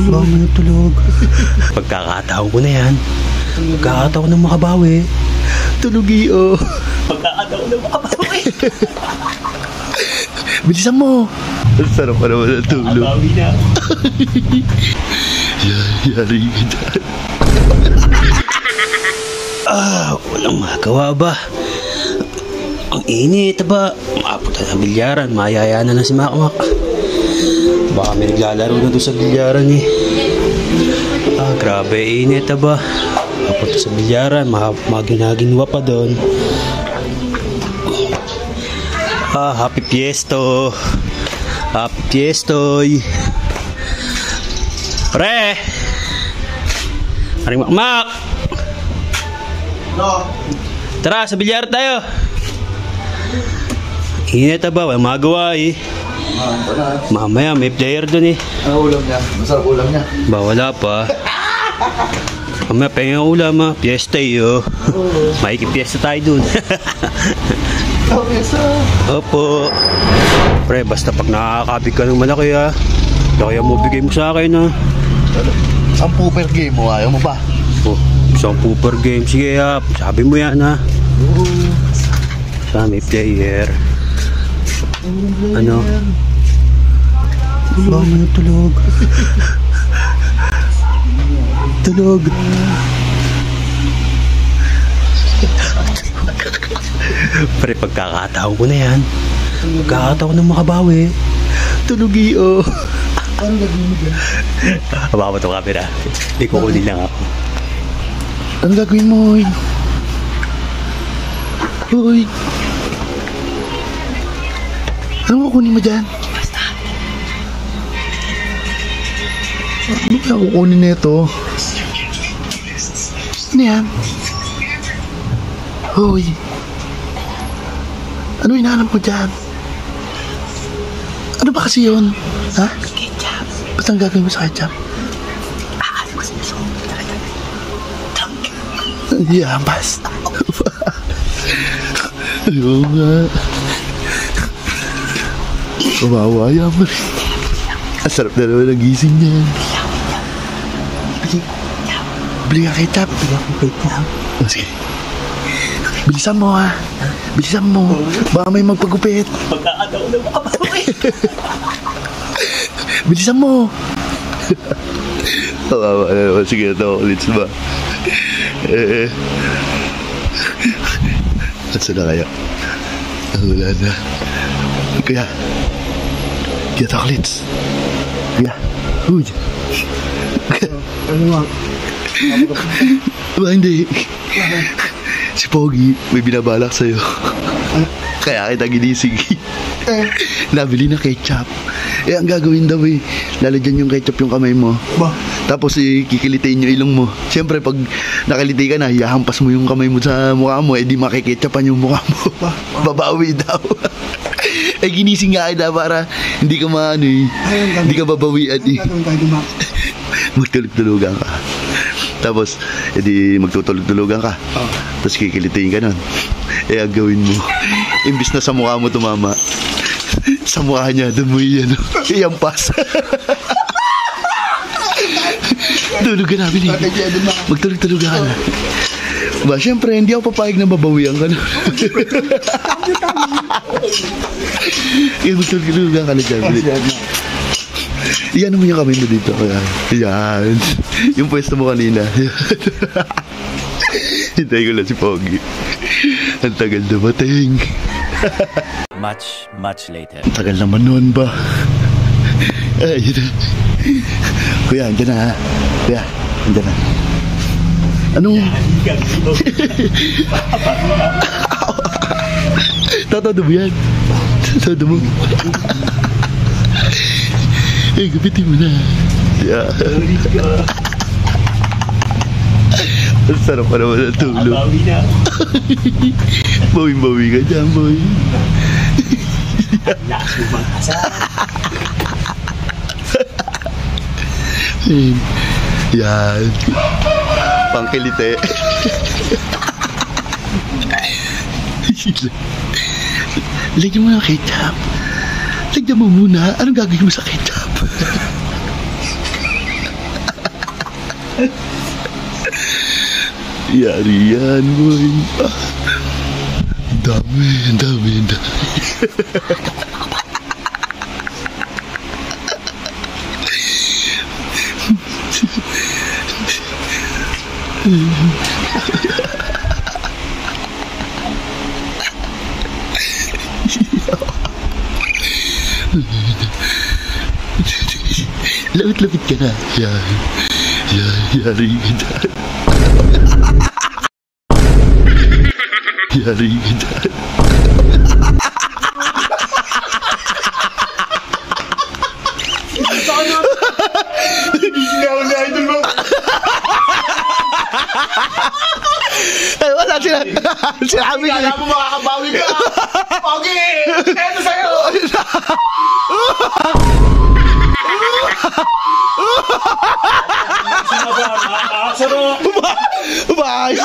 Baka may tulog. Pagkakataon ko na yan. Pagkakataon na makabawi. Tulogi-o. Pagkakataon na makabawi. Bilisan mo. Ang sarap pa naman ang tulog. Makabawi na. Yari ka dyan. Walang magawa ba? Ang init ba? Maapunta na bilyaran. Mayaya na lang si Makmak. Baka may naglalaro na doon sa bilyaran eh. Grabe init ba? Maapunta sa bilyaran. Maginaginwa pa doon. Happy Fiesto. Happy Fiestoy. Pre! Maring Makmak! No. Tara, sa bilyar tayo. Init ba? Walang magawa eh. Mamaya may player dun eh. Ano ulam niya? Masarap ulam niya. Ba, wala pa. Mamaya pengen ulam ha. Fiesta eh oh. Makikipiesta tayo dun. Opo. Pre, basta pag nakakabig ka ng malaki ha. Kaya mo bigay mo sa akin ha. 10 per game mo, ayaw mo ba? 10 per game. Sige ha, sabi mo yan ha. Sa may player. Ano? Baka may tulog. Tulog. Pre, pagkakataon ko na yan. Pagkakataon na makabawi. Tulogi-o. Ano gagawin mo dyan? Hababa ito camera. Hindi ko kunin lang ako. Ano gagawin mo, Hoy? Hoy! Ano kukunin mo dyan? Basta. Ano kaya kukunin nito? Ano yan? Hoy! Ano hinahanap mo dyan? Ano ba kasi yun? Ha? Ketchup. Ba't ang gagawin mo sa ketchup? Ano kasi gusto mo? Hindi ambas. Ayaw nga. Kawawa yaman. Ang sarap na naman ang gising niyan. Bili ka ketchup. Bili ako ketchup. Sige. Bilisan mo ha. Bilisan mo. Baka may magpagupit. Pagkakataon na makabawi. Bilisan mo. Kawawa na naman. Sige, ito. Let's ba? Nasa na kaya? Wala na. Kaya chocolates. Kaya uy. Ano nga? Ba hindi. Si Pogi may binabalak sa'yo. Kaya kita ginising. Nabili na ketchup. Ang gagawin daw lalagyan yung ketchup yung kamay mo. Ba? Tapos kikilitain yung ilong mo. Siyempre pag nakalitay ka na, hiyahampas mo yung kamay mo sa mukha mo, di makiketchupan yung mukha mo. Babawi daw. Ginising nga na para hindi ka hindi ka babawian magtulog-tulugan ka. Tapos magtutulog-tulugan ka. Tapos kikilitain ka nun. Ang gawin mo, imbis na sa mukha mo tumama, sa mukha niya, doon mo iampas. Tulugan namin magtulog-tulugan ka na. Ba, syempre, hindi ako papayag na babawian ka na. Magtulog-tulugan ka na dyan. Iyan mo yung kamay mo dito. Yan. Yung pwesto mo kanina. Hintay ko lang si Pogi. Ang tagal dumating. Much later. Ang tagal naman noon ba? Ayun na. Kuya, andyan na ha. Kuya, andyan na. Anong? Tatodo mo yan. Tatodo mo. Gapitin mo na. Ang sarap pa naman ang tulog. Bawi na. Bawi ka dyan, boy. Yan. Pangkilite. Lagyan mo ng ketchup. Lagyan mo muna. Anong gagawin mo sa ketchup? Yari yan, boy. Dami. Lapit-lapit ka na. Yari ka dyan. Yari ka dyan. Ginagawa na idol mo. Ay, wala sinabi ko. Kala mo makakabawi ka. Okay, eto sa'yo. Bye.